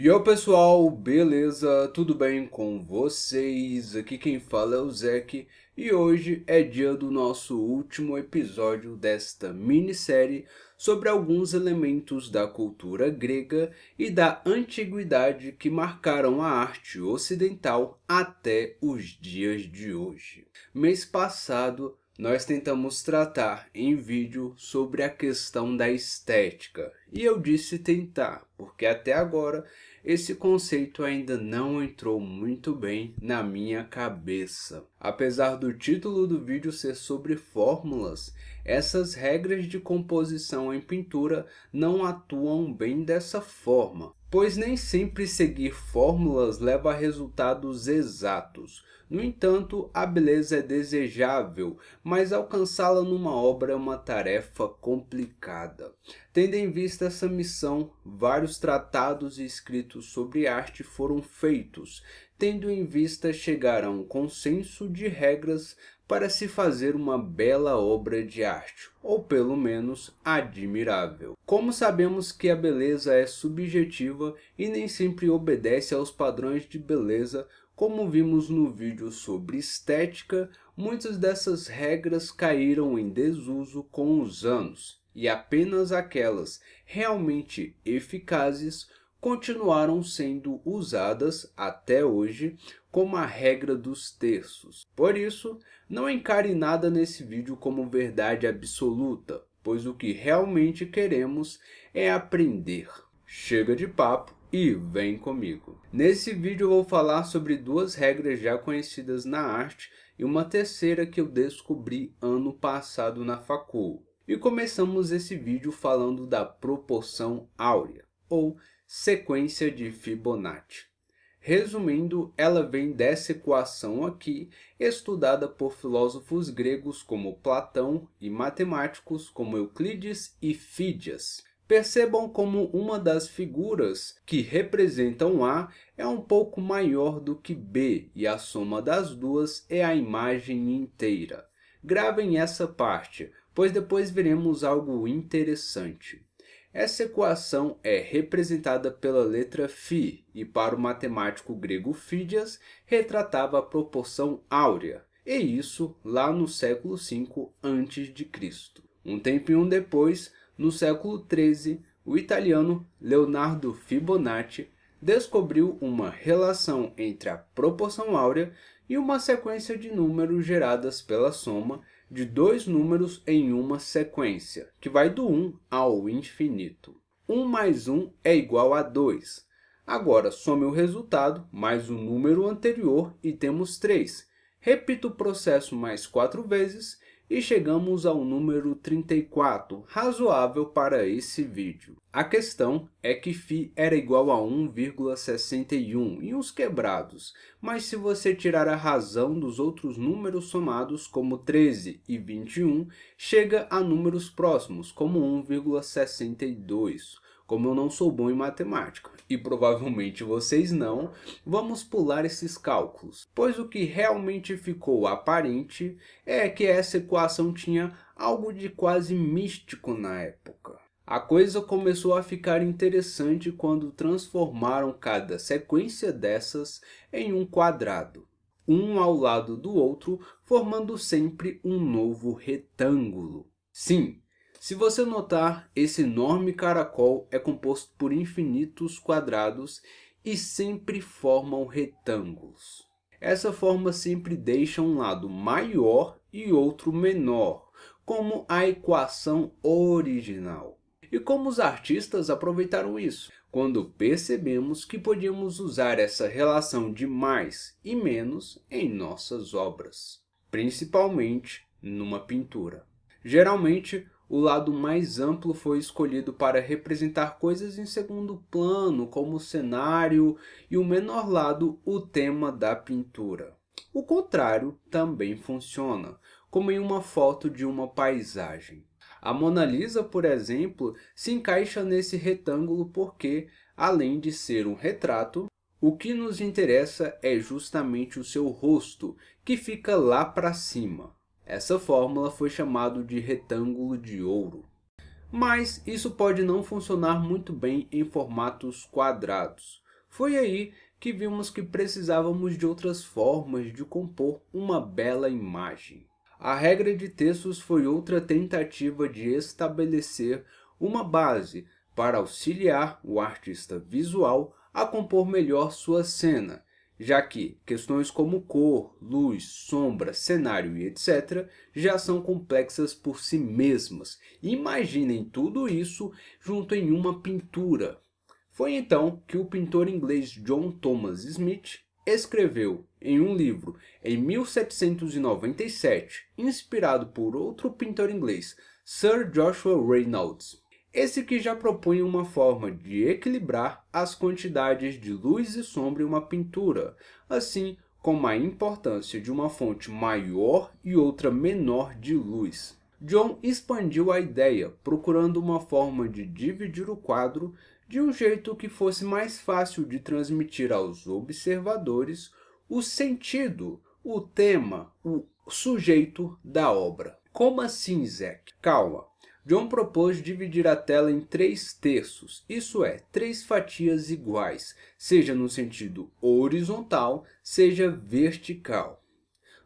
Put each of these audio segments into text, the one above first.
E aí pessoal, beleza? Tudo bem com vocês? Aqui quem fala é o Zek e hoje é dia do nosso último episódio desta minissérie sobre alguns elementos da cultura grega e da antiguidade que marcaram a arte ocidental até os dias de hoje. Mês passado nós tentamos tratar em vídeo sobre a questão da estética. E eu disse tentar, porque até agora esse conceito ainda não entrou muito bem na minha cabeça. Apesar do título do vídeo ser sobre fórmulas, essas regras de composição em pintura não atuam bem dessa forma, pois nem sempre seguir fórmulas leva a resultados exatos. No entanto, a beleza é desejável, mas alcançá-la numa obra é uma tarefa complicada. Tendo em vista essa missão, vários tratados e escritos sobre arte foram feitos, tendo em vista chegar a um consenso de regras para se fazer uma bela obra de arte, ou pelo menos admirável. Como sabemos que a beleza é subjetiva e nem sempre obedece aos padrões de beleza, como vimos no vídeo sobre estética, muitas dessas regras caíram em desuso com os anos, e apenas aquelas realmente eficazes continuaram sendo usadas até hoje como a regra dos terços. Por isso, não encare nada nesse vídeo como verdade absoluta, pois o que realmente queremos é aprender. Chega de papo e vem comigo. Nesse vídeo eu vou falar sobre duas regras já conhecidas na arte e uma terceira que eu descobri ano passado na facul. E começamos esse vídeo falando da proporção áurea, ou sequência de Fibonacci. Resumindo, ela vem dessa equação aqui, estudada por filósofos gregos como Platão e matemáticos como Euclides e Fídias. Percebam como uma das figuras que representam A é um pouco maior do que B e a soma das duas é a imagem inteira. Gravem essa parte, pois depois veremos algo interessante. Essa equação é representada pela letra φ e para o matemático grego Fídias retratava a proporção áurea, e isso lá no século V a.C. Um tempinho depois, no século XIII, o italiano Leonardo Fibonacci descobriu uma relação entre a proporção áurea e uma sequência de números geradas pela soma de dois números em uma sequência, que vai do 1 ao infinito. 1 mais 1 é igual a 2. Agora, some o resultado mais o número anterior e temos 3. Repita o processo mais 4 vezes e chegamos ao número 34, razoável para esse vídeo. A questão é que φ era igual a 1,61 e uns quebrados, mas se você tirar a razão dos outros números somados, como 13 e 21, chega a números próximos, como 1,62. Como eu não sou bom em matemática, e provavelmente vocês não, vamos pular esses cálculos, pois o que realmente ficou aparente é que essa equação tinha algo de quase místico na época. A coisa começou a ficar interessante quando transformaram cada sequência dessas em um quadrado, um ao lado do outro, formando sempre um novo retângulo. Sim, se você notar, esse enorme caracol é composto por infinitos quadrados e sempre formam retângulos. Essa forma sempre deixa um lado maior e outro menor, como a equação original. E como os artistas aproveitaram isso? Quando percebemos que podíamos usar essa relação de mais e menos em nossas obras, principalmente numa pintura. Geralmente, o lado mais amplo foi escolhido para representar coisas em segundo plano, como o cenário, e o menor lado, o tema da pintura. O contrário também funciona, como em uma foto de uma paisagem. A Mona Lisa, por exemplo, se encaixa nesse retângulo porque, além de ser um retrato, o que nos interessa é justamente o seu rosto, que fica lá para cima. Essa fórmula foi chamada de retângulo de ouro. Mas isso pode não funcionar muito bem em formatos quadrados. Foi aí que vimos que precisávamos de outras formas de compor uma bela imagem. A regra de textos foi outra tentativa de estabelecer uma base para auxiliar o artista visual a compor melhor sua cena, já que questões como cor, luz, sombra, cenário e etc. já são complexas por si mesmas. Imaginem tudo isso junto em uma pintura. Foi então que o pintor inglês John Thomas Smith escreveu em um livro em 1797, inspirado por outro pintor inglês, Sir Joshua Reynolds. Esse que já propõe uma forma de equilibrar as quantidades de luz e sombra em uma pintura, assim como a importância de uma fonte maior e outra menor de luz. John expandiu a ideia, procurando uma forma de dividir o quadro de um jeito que fosse mais fácil de transmitir aos observadores o sentido, o tema, o sujeito da obra. Como assim, Zack? Calma. John propôs dividir a tela em 3/3, isso é, 3 fatias iguais, seja no sentido horizontal, seja vertical.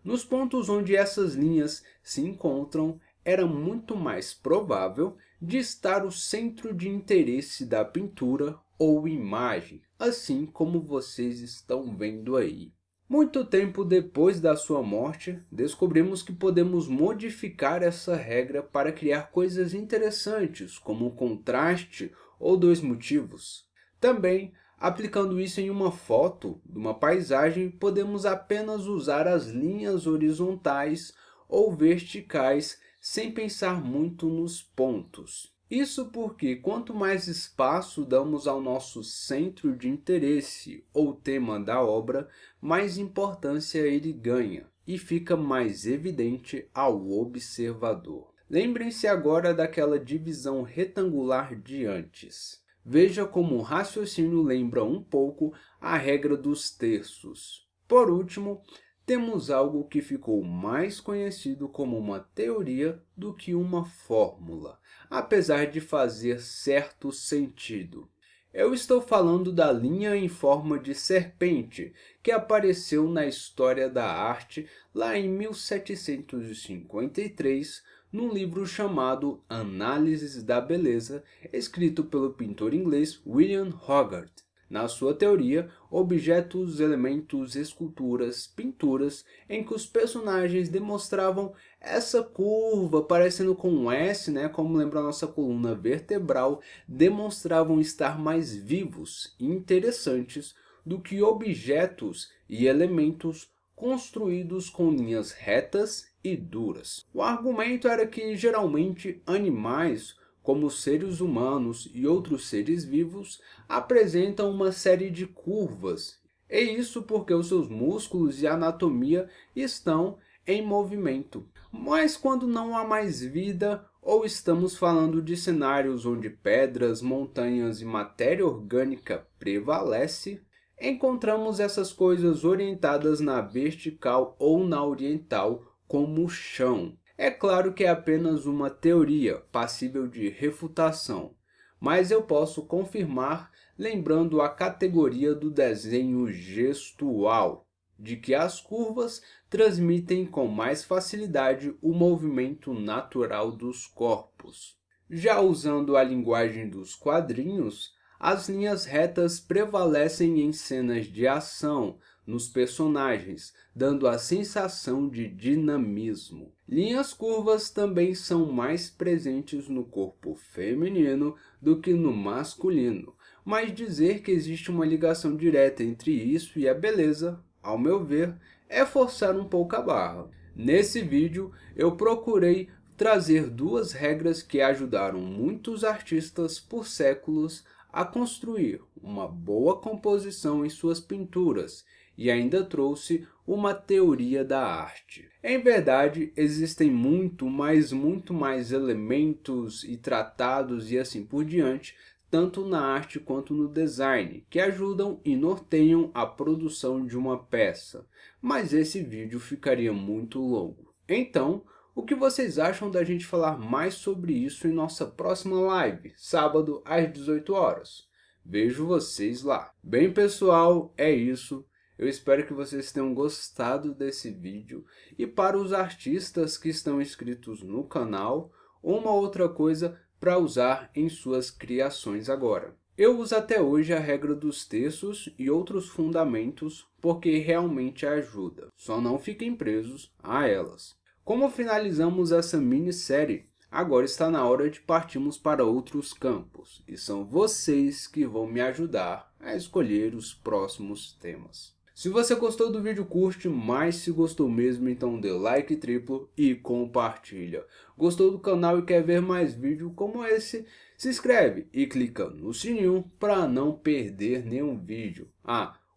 Nos pontos onde essas linhas se encontram, era muito mais provável de estar o centro de interesse da pintura ou imagem, assim como vocês estão vendo aí. Muito tempo depois da sua morte, descobrimos que podemos modificar essa regra para criar coisas interessantes, como um contraste ou 2 motivos. Também, aplicando isso em uma foto de uma paisagem, podemos apenas usar as linhas horizontais ou verticais sem pensar muito nos pontos. Isso porque quanto mais espaço damos ao nosso centro de interesse ou tema da obra, mais importância ele ganha e fica mais evidente ao observador. Lembrem-se agora daquela divisão retangular de antes. Veja como o raciocínio lembra um pouco a regra dos terços. Por último, temos algo que ficou mais conhecido como uma teoria do que uma fórmula, apesar de fazer certo sentido. Eu estou falando da linha em forma de serpente, que apareceu na história da arte lá em 1753, num livro chamado Análises da Beleza, escrito pelo pintor inglês William Hogarth. Na sua teoria, objetos, elementos, esculturas, pinturas, em que os personagens demonstravam essa curva parecendo com um S, como lembra a nossa coluna vertebral, demonstravam estar mais vivos e interessantes do que objetos e elementos construídos com linhas retas e duras. O argumento era que geralmente animais, como seres humanos e outros seres vivos, apresentam uma série de curvas. E isso porque os seus músculos e anatomia estão em movimento. Mas quando não há mais vida, ou estamos falando de cenários onde pedras, montanhas e matéria orgânica prevalece, encontramos essas coisas orientadas na vertical ou na oriental como o chão. É claro que é apenas uma teoria passível de refutação, mas eu posso confirmar lembrando a categoria do desenho gestual, de que as curvas transmitem com mais facilidade o movimento natural dos corpos. Já usando a linguagem dos quadrinhos, as linhas retas prevalecem em cenas de ação, nos personagens, dando a sensação de dinamismo. Linhas curvas também são mais presentes no corpo feminino do que no masculino, mas dizer que existe uma ligação direta entre isso e a beleza, ao meu ver, é forçar um pouco a barra. Nesse vídeo, eu procurei trazer 2 regras que ajudaram muitos artistas por séculos a construir uma boa composição em suas pinturas e ainda trouxe uma teoria da arte. Em verdade, existem muito mais elementos e tratados e assim por diante, tanto na arte quanto no design, que ajudam e norteiam a produção de uma peça. Mas esse vídeo ficaria muito longo. Então, o que vocês acham da gente falar mais sobre isso em nossa próxima live, sábado às 18 horas? Vejo vocês lá. Bem, pessoal, é isso. Eu espero que vocês tenham gostado desse vídeo. E para os artistas que estão inscritos no canal, uma outra coisa para usar em suas criações agora. Eu uso até hoje a regra dos terços e outros fundamentos porque realmente ajuda. Só não fiquem presos a elas. Como finalizamos essa minissérie, agora está na hora de partirmos para outros campos. E são vocês que vão me ajudar a escolher os próximos temas. Se você gostou do vídeo, curte, mas se gostou mesmo, então dê like triplo e compartilha. Gostou do canal e quer ver mais vídeos como esse? Se inscreve e clica no sininho para não perder nenhum vídeo.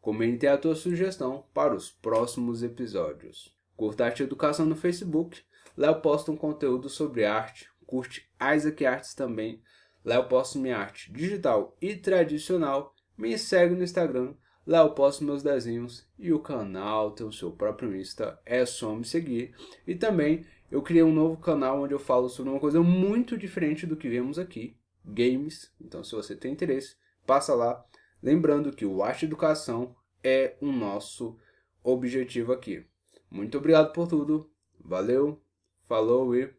Comente a tua sugestão para os próximos episódios. Curta Arte e Educação no Facebook. Lá eu posto um conteúdo sobre arte. Curte Isaac Arts também. Lá eu posto minha arte digital e tradicional. Me segue no Instagram. Lá eu posto meus desenhos e o canal tem o seu próprio Insta, é só me seguir. E também eu criei um novo canal onde eu falo sobre uma coisa muito diferente do que vemos aqui, games. Então se você tem interesse, passa lá. Lembrando que o Arte Educação é o nosso objetivo aqui. Muito obrigado por tudo, valeu, falou e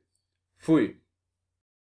fui!